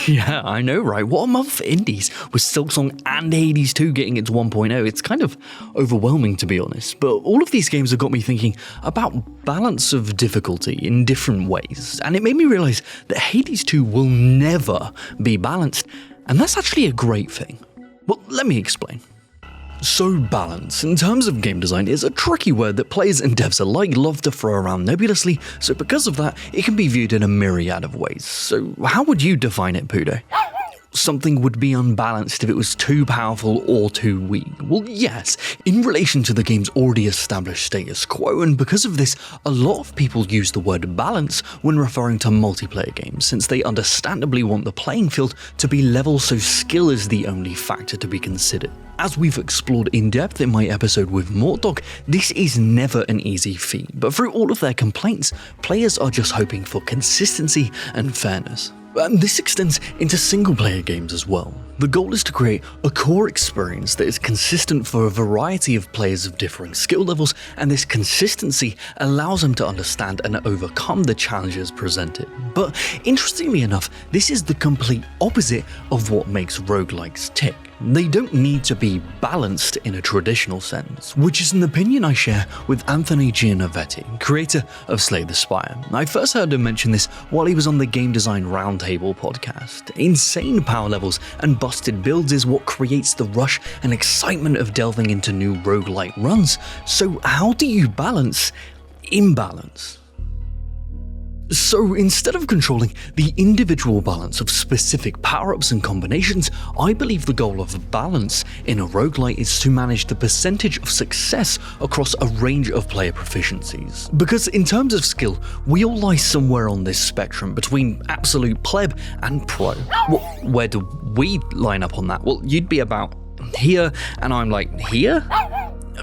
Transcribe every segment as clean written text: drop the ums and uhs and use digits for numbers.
Yeah, I know, right? What a month for indies, with Silksong and Hades 2 getting its 1.0. It's kind of overwhelming, to be honest. But all of these games have got me thinking about balance of difficulty in different ways, and it made me realize that Hades 2 will never be balanced, and that's actually a great thing. Well, let me explain. So balance, in terms of game design, is a tricky word that players and devs alike love to throw around nebulously, so because of that, it can be viewed in a myriad of ways. So how would you define it, Pudo? Something would be unbalanced if it was too powerful or too weak. Well, yes, in relation to the game's already established status quo, and because of this, a lot of people use the word balance when referring to multiplayer games, since they understandably want the playing field to be level so skill is the only factor to be considered. As we've explored in depth in my episode with Mortdog, this is never an easy feat, but through all of their complaints, players are just hoping for consistency and fairness. And this extends into single-player games as well. The goal is to create a core experience that is consistent for a variety of players of differing skill levels, and this consistency allows them to understand and overcome the challenges presented. But interestingly enough, this is the complete opposite of what makes roguelikes tick. They don't need to be balanced in a traditional sense, which is an opinion I share with Anthony Gianovetti, creator of Slay the Spire. I first heard him mention this while he was on the Game Design Roundtable podcast. Insane power levels and busted builds is what creates the rush and excitement of delving into new roguelike runs. So how do you balance imbalance? So instead of controlling the individual balance of specific power-ups and combinations, I believe the goal of balance in a roguelite is to manage the percentage of success across a range of player proficiencies. Because in terms of skill, we all lie somewhere on this spectrum between absolute pleb and pro. Well, where do we line up on that? Well, you'd be about here, and I'm like, here?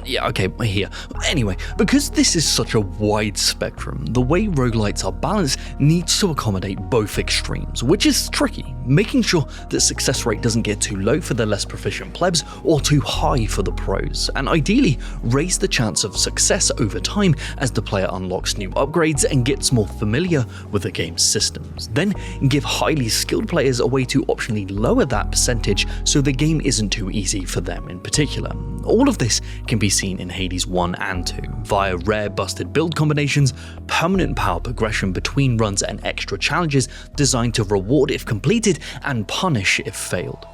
Yeah, okay, here. Anyway, because this is such a wide spectrum, the way roguelites are balanced needs to accommodate both extremes, which is tricky, making sure that success rate doesn't get too low for the less proficient plebs or too high for the pros, and ideally raise the chance of success over time as the player unlocks new upgrades and gets more familiar with the game's systems. Then give highly skilled players a way to optionally lower that percentage so the game isn't too easy for them in particular. All of this can be seen in Hades 1 and 2 via rare busted build combinations, permanent power progression between runs, and extra challenges designed to reward if completed and punish if failed.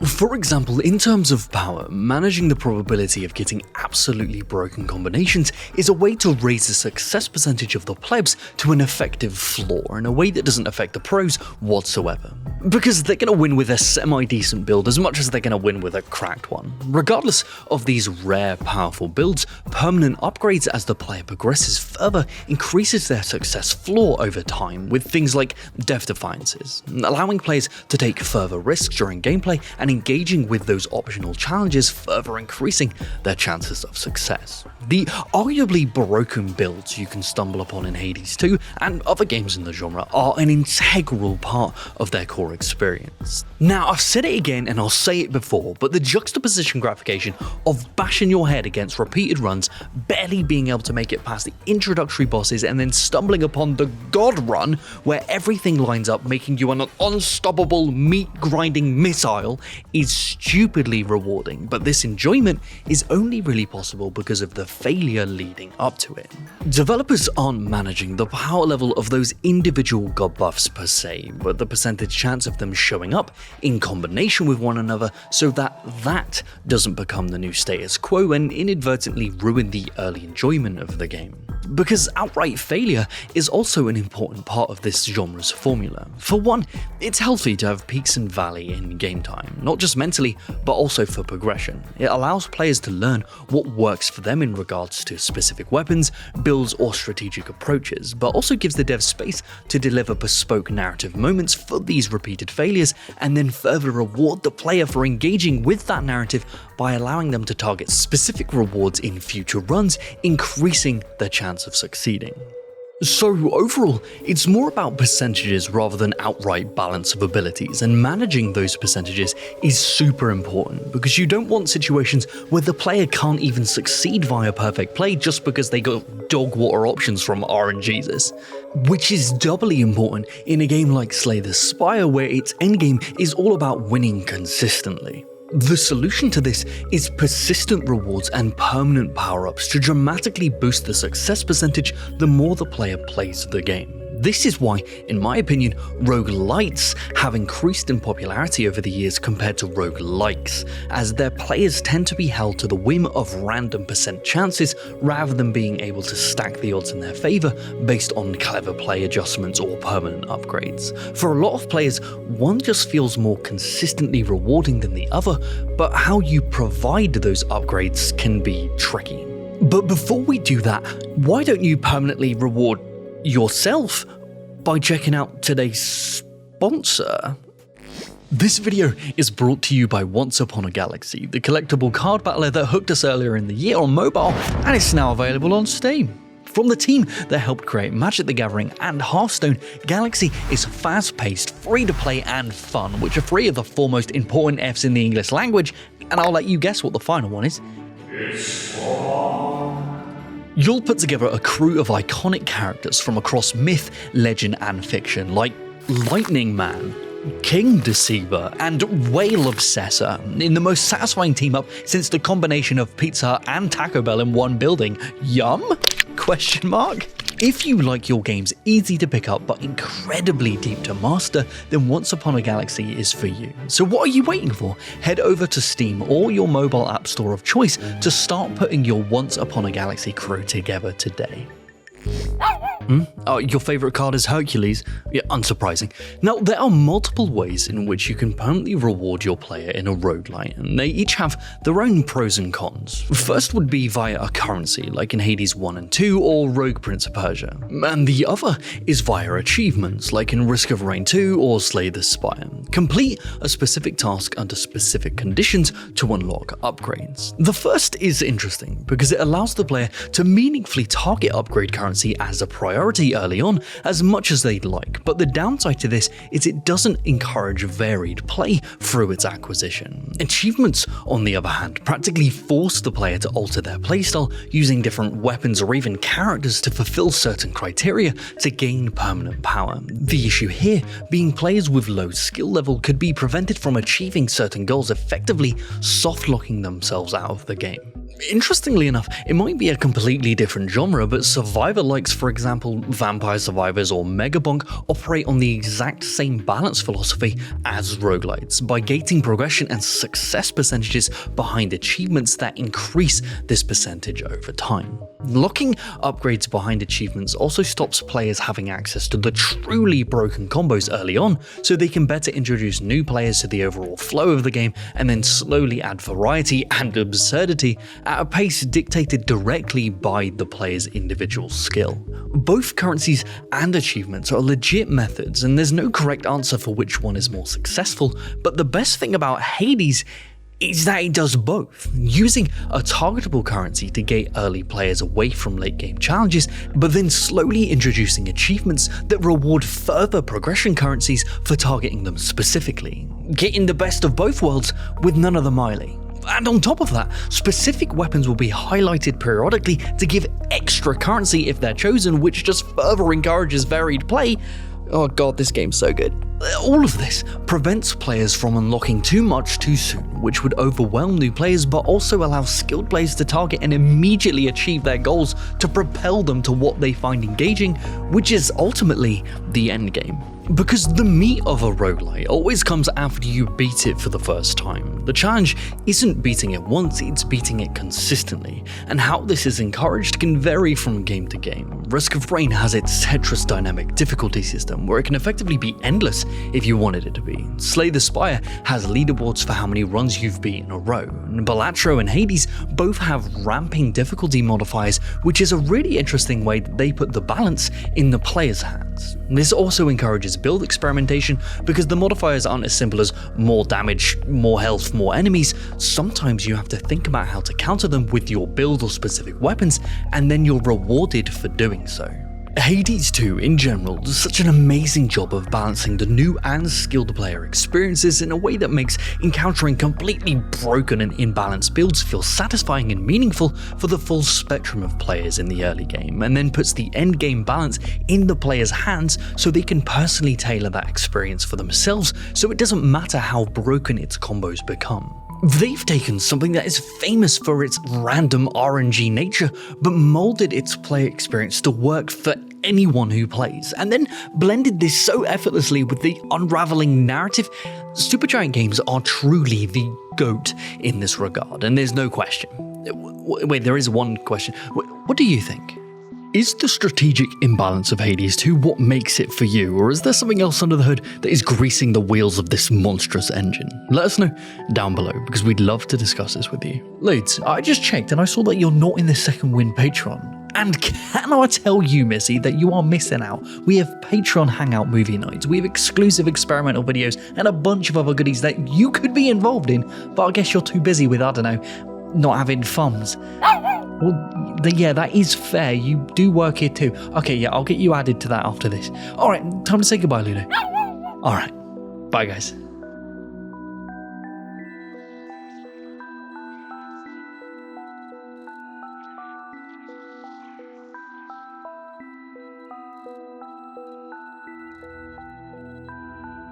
For example, in terms of power, managing the probability of getting absolutely broken combinations is a way to raise the success percentage of the plebs to an effective floor in a way that doesn't affect the pros whatsoever. Because they're going to win with a semi-decent build as much as they're going to win with a cracked one. Regardless of these rare, powerful builds, permanent upgrades as the player progresses further increases their success floor over time with things like death defiances, allowing players to take further risks during gameplay and engaging with those optional challenges, further increasing their chances of success. The arguably broken builds you can stumble upon in Hades 2 and other games in the genre are an integral part of their core experience. Now, I've said it again and I'll say it before, but the juxtaposition gratification of bashing your head against repeated runs, barely being able to make it past the introductory bosses, and then stumbling upon the God run where everything lines up, making you an unstoppable meat-grinding missile, is stupidly rewarding, but this enjoyment is only really possible because of the failure leading up to it. Developers aren't managing the power level of those individual god buffs per se, but the percentage chance of them showing up in combination with one another so that doesn't become the new status quo and inadvertently ruin the early enjoyment of the game. Because outright failure is also an important part of this genre's formula. For one, it's healthy to have peaks and valleys in game time, not just mentally, but also for progression. It allows players to learn what works for them in regards to specific weapons, builds, or strategic approaches, but also gives the devs space to deliver bespoke narrative moments for these repeated failures, and then further reward the player for engaging with that narrative by allowing them to target specific rewards in future runs, increasing their chance of succeeding. So overall, it's more about percentages rather than outright balance of abilities, and managing those percentages is super important because you don't want situations where the player can't even succeed via perfect play just because they got dog water options from RNGesus. Which is doubly important in a game like Slay the Spire where its endgame is all about winning consistently. The solution to this is persistent rewards and permanent power-ups to dramatically boost the success percentage the more the player plays the game. This is why, in my opinion, roguelites have increased in popularity over the years compared to roguelikes, as their players tend to be held to the whim of random percent chances rather than being able to stack the odds in their favour based on clever play adjustments or permanent upgrades. For a lot of players, one just feels more consistently rewarding than the other, but how you provide those upgrades can be tricky. But before we do that, why don't you permanently reward yourself by checking out today's sponsor? This video is brought to you by Once Upon a Galaxy, the collectible card battler that hooked us earlier in the year on mobile, and it's now available on Steam. From the team that helped create Magic the Gathering and Hearthstone, Galaxy is fast-paced, free-to-play and fun, which are three of the four most important Fs in the English language, and I'll let you guess what the final one is. It's fun. You'll put together a crew of iconic characters from across myth, legend, and fiction, like Lightning Man, King Deceiver, and Whale Obsessor, in the most satisfying team-up since the combination of Pizza Hut and Taco Bell in one building. Yum? Question mark? If you like your games easy to pick up but incredibly deep to master, then Once Upon a Galaxy is for you. So what are you waiting for? Head over to Steam or your mobile app store of choice to start putting your Once Upon a Galaxy crew together today. Oh, your favourite card is Hercules? Yeah, unsurprising. Now, there are multiple ways in which you can permanently reward your player in a roguelite, and they each have their own pros and cons. First would be via a currency, like in Hades 1 and 2 or Rogue Prince of Persia. And the other is via achievements, like in Risk of Rain 2 or Slay the Spire. Complete a specific task under specific conditions to unlock upgrades. The first is interesting because it allows the player to meaningfully target upgrade currency as a priority early on as much as they'd like, but the downside to this is it doesn't encourage varied play through its acquisition. Achievements, on the other hand, practically force the player to alter their playstyle using different weapons or even characters to fulfill certain criteria to gain permanent power. The issue here being players with low skill level could be prevented from achieving certain goals, effectively soft-locking themselves out of the game. Interestingly enough, it might be a completely different genre, but survivor likes, for example, Vampire Survivors or Megabonk, operate on the exact same balance philosophy as roguelites, by gating progression and success percentages behind achievements that increase this percentage over time. Locking upgrades behind achievements also stops players having access to the truly broken combos early on, so they can better introduce new players to the overall flow of the game and then slowly add variety and absurdity at a pace dictated directly by the player's individual skill. Both currencies and achievements are legit methods, and there's no correct answer for which one is more successful, but the best thing about Hades is that it does both, using a targetable currency to gate early players away from late game challenges, but then slowly introducing achievements that reward further progression currencies for targeting them specifically, getting the best of both worlds with none of the melee. And on top of that, specific weapons will be highlighted periodically to give extra currency if they're chosen, which just further encourages varied play. Oh god, this game's so good. All of this prevents players from unlocking too much too soon, which would overwhelm new players but also allow skilled players to target and immediately achieve their goals to propel them to what they find engaging, which is ultimately the endgame. Because the meat of a roguelite always comes after you beat it for the first time. The challenge isn't beating it once, it's beating it consistently, and how this is encouraged can vary from game to game. Risk of Rain has its Tetris dynamic difficulty system, where it can effectively be endless if you wanted it to be. Slay the Spire has leaderboards for how many runs you've beat in a row, and Balatro and Hades both have ramping difficulty modifiers, which is a really interesting way that they put the balance in the player's hands. This also encourages build experimentation because the modifiers aren't as simple as more damage, more health, more enemies. Sometimes you have to think about how to counter them with your build or specific weapons, and then you're rewarded for doing so. Hades 2 in general does such an amazing job of balancing the new and skilled player experiences in a way that makes encountering completely broken and imbalanced builds feel satisfying and meaningful for the full spectrum of players in the early game, and then puts the endgame balance in the player's hands so they can personally tailor that experience for themselves, so it doesn't matter how broken its combos become. They've taken something that is famous for its random RNG nature, but molded its player experience to work for anyone who plays, and then blended this so effortlessly with the unraveling narrative. Supergiant Games are truly the GOAT in this regard, and there's no question. Wait, there is one question. What do you think? Is the strategic imbalance of Hades 2 what makes it for you, or is there something else under the hood that is greasing the wheels of this monstrous engine? Let us know down below, because we'd love to discuss this with you. Lads, I just checked and I saw that you're not in the Second Wind Patreon. And can I tell you, Missy, that you are missing out? We have Patreon Hangout movie nights, we have exclusive experimental videos, and a bunch of other goodies that you could be involved in, but I guess you're too busy with, I don't know, not having thumbs. Well, yeah, that is fair. You do work here too. Okay, yeah, I'll get you added to that after this. Alright, time to say goodbye, Ludo. Alright, bye guys.